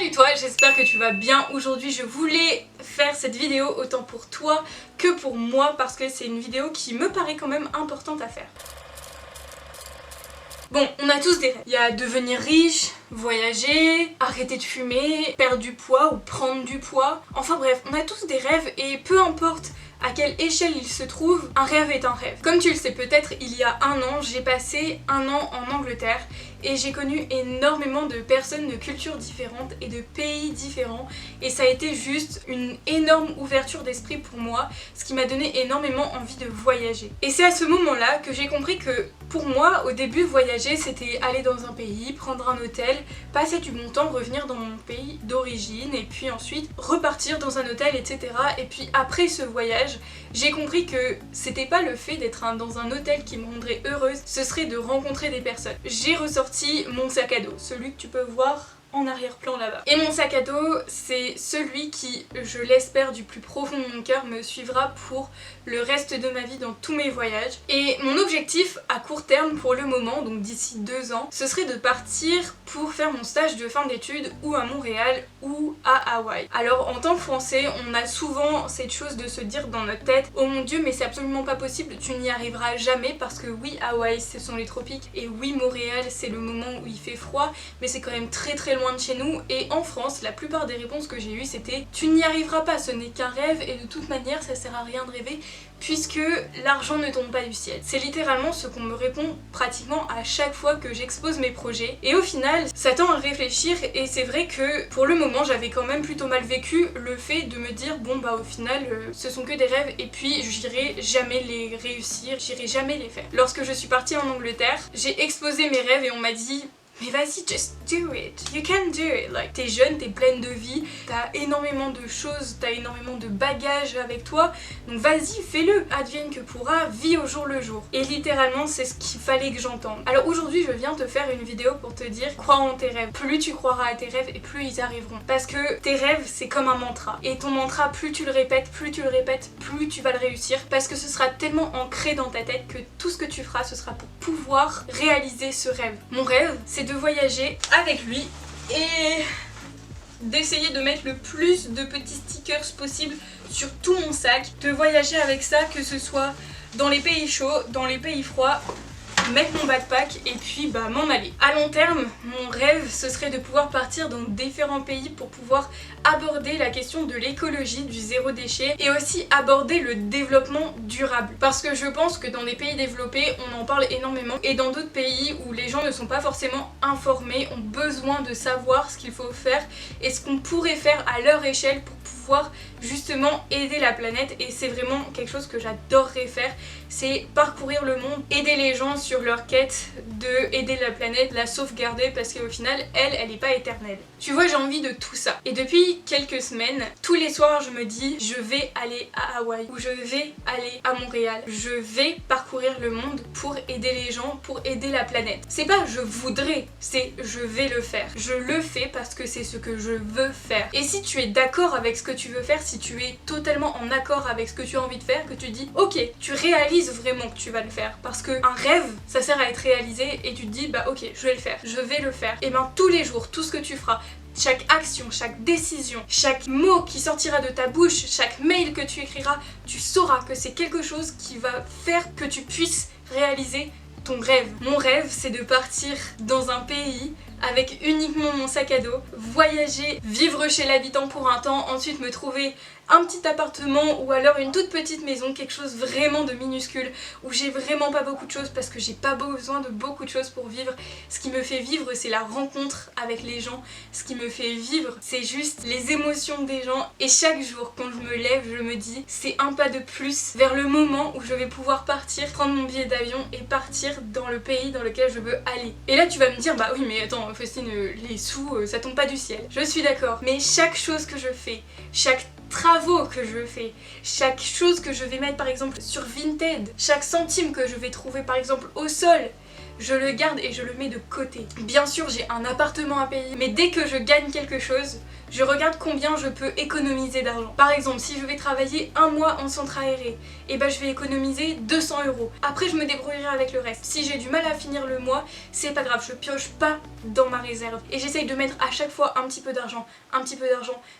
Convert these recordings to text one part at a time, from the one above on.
Salut toi, j'espère que tu vas bien. Aujourd'hui je voulais faire cette vidéo autant pour toi que pour moi parce que c'est une vidéo qui me paraît quand même importante à faire. Bon, on a tous des rêves. Il y a devenir riche, voyager, arrêter de fumer, perdre du poids ou prendre du poids. Enfin bref, on a tous des rêves et peu importe à quelle échelle il se trouve, un rêve est un rêve. Comme tu le sais peut-être, il y a un an, j'ai passé un an en Angleterre et j'ai connu énormément de personnes de cultures différentes et de pays différents et ça a été juste une énorme ouverture d'esprit pour moi, ce qui m'a donné énormément envie de voyager. Et c'est à ce moment-là que j'ai compris que pour moi, au début, voyager c'était aller dans un pays, prendre un hôtel, passer du bon temps, revenir dans mon pays d'origine et puis ensuite repartir dans un hôtel, etc. Et puis après ce voyage, j'ai compris que c'était pas le fait d'être dans un hôtel qui me rendrait heureuse, ce serait de rencontrer des personnes. J'ai ressorti mon sac à dos, celui que tu peux voir en arrière-plan là-bas. Et mon sac à dos, c'est celui qui, je l'espère du plus profond de mon cœur, me suivra pour le reste de ma vie dans tous mes voyages. Et mon objectif à court terme pour le moment, donc d'ici 2 ans, ce serait de partir pour faire mon stage de fin d'études ou à Montréal ou à Hawaï. Alors en tant que Français, on a souvent cette chose de se dire dans notre tête « Oh mon Dieu, mais c'est absolument pas possible, tu n'y arriveras jamais parce que oui, Hawaï, ce sont les tropiques et oui, Montréal, c'est le moment où il fait froid, mais c'est quand même très très loin de chez nous. » Et en France, la plupart des réponses que j'ai eues c'était « Tu n'y arriveras pas, ce n'est qu'un rêve et de toute manière, ça sert à rien de rêver. » Puisque l'argent ne tombe pas du ciel. C'est littéralement ce qu'on me répond pratiquement à chaque fois que j'expose mes projets. Et au final, ça tend à réfléchir et c'est vrai que pour le moment, j'avais quand même plutôt mal vécu le fait de me dire bon bah au final, ce sont que des rêves et puis j'irai jamais les réussir, j'irai jamais les faire. Lorsque je suis partie en Angleterre, j'ai exposé mes rêves et on m'a dit mais vas-y, just do it, you can do it. Like, t'es jeune, t'es pleine de vie, t'as énormément de choses, t'as énormément de bagages avec toi, donc vas-y, fais-le, advienne que pourra, vis au jour le jour. Et littéralement, c'est ce qu'il fallait que j'entende. Alors aujourd'hui, je viens te faire une vidéo pour te dire, crois en tes rêves. Plus tu croiras à tes rêves et plus ils arriveront. Parce que tes rêves, c'est comme un mantra. Et ton mantra, plus tu le répètes, plus tu vas le réussir. Parce que ce sera tellement ancré dans ta tête que tout ce que tu feras, ce sera pour pouvoir réaliser ce rêve. Mon rêve, c'est de voyager avec lui et d'essayer de mettre le plus de petits stickers possible sur tout mon sac, de voyager avec ça, que ce soit dans les pays chauds, dans les pays froids, mettre mon backpack et puis bah m'en aller. À long terme, mon rêve ce serait de pouvoir partir dans différents pays pour pouvoir aborder la question de l'écologie, du zéro déchet et aussi aborder le développement durable. Parce que je pense que dans les pays développés, on en parle énormément et dans d'autres pays où les gens ne sont pas forcément informés, ont besoin de savoir ce qu'il faut faire et ce qu'on pourrait faire à leur échelle pour pouvoir justement aider la planète et c'est vraiment quelque chose que j'adorerais faire, c'est parcourir le monde, aider les gens sur leur quête de aider la planète, la sauvegarder parce qu'au final elle n'est pas éternelle. Tu vois, j'ai envie de tout ça et depuis quelques semaines, tous les soirs je me dis je vais aller à Hawaï ou je vais aller à Montréal, je vais parcourir le monde pour aider les gens, pour aider la planète. C'est pas je voudrais, c'est je vais le faire. Je le fais parce que c'est ce que je veux faire. Et si tu es d'accord avec ce que tu veux faire, si tu es totalement en accord avec ce que tu as envie de faire, que tu dis ok, tu réalises vraiment que tu vas le faire parce que un rêve ça sert à être réalisé et tu te dis bah ok, je vais le faire, je vais le faire. Et ben tous les jours, tout ce que tu feras, chaque action, chaque décision, chaque mot qui sortira de ta bouche, chaque mail que tu écriras, tu sauras que c'est quelque chose qui va faire que tu puisses réaliser ton rêve. Mon rêve, c'est de partir dans un pays avec uniquement mon sac à dos, voyager, vivre chez l'habitant pour un temps, ensuite me trouver un petit appartement ou alors une toute petite maison, quelque chose vraiment de minuscule où j'ai vraiment pas beaucoup de choses parce que j'ai pas besoin de beaucoup de choses pour vivre. Ce qui me fait vivre c'est la rencontre avec les gens, ce qui me fait vivre c'est juste les émotions des gens et chaque jour quand je me lève je me dis c'est un pas de plus vers le moment où je vais pouvoir partir, prendre mon billet d'avion et partir dans le pays dans lequel je veux aller. Et là tu vas me dire bah oui mais attends Faustine, les sous ça tombe pas du ciel. Je suis d'accord mais chaque chose que je fais, chaque travaux que je fais, chaque chose que je vais mettre par exemple sur Vinted, chaque centime que je vais trouver par exemple au sol, je le garde et je le mets de côté. Bien sûr j'ai un appartement à payer, mais dès que je gagne quelque chose, je regarde combien je peux économiser d'argent. Par exemple, si je vais travailler un mois en centre aéré, et ben je vais économiser 200 €. Après je me débrouillerai avec le reste. Si j'ai du mal à finir le mois, c'est pas grave, je pioche pas dans ma réserve. Et j'essaye de mettre à chaque fois un petit peu d'argent,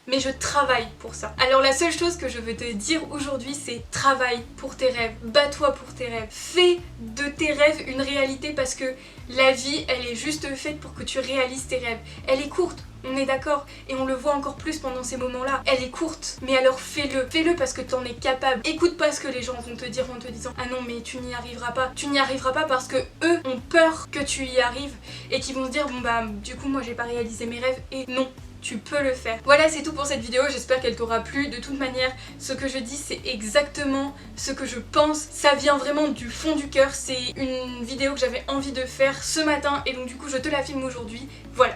mais je travaille pour ça. Alors la seule chose que je veux te dire aujourd'hui, c'est travaille pour tes rêves, bats-toi pour tes rêves, fais de tes rêves une réalité parce que la vie, elle est juste faite pour que tu réalises tes rêves. Elle est courte, on est d'accord, et on le voit encore plus pendant ces moments-là. Elle est courte, mais alors fais-le. Fais-le parce que t'en es capable. Écoute pas ce que les gens vont te dire en te disant ah non mais tu n'y arriveras pas. Tu n'y arriveras pas parce que eux ont peur que tu y arrives et qu'ils vont se dire bon bah du coup moi j'ai pas réalisé mes rêves et non. Tu peux le faire. Voilà, c'est tout pour cette vidéo, j'espère qu'elle t'aura plu. De toute manière, ce que je dis, c'est exactement ce que je pense. Ça vient vraiment du fond du cœur. C'est une vidéo que j'avais envie de faire ce matin et donc du coup, je te la filme aujourd'hui. Voilà.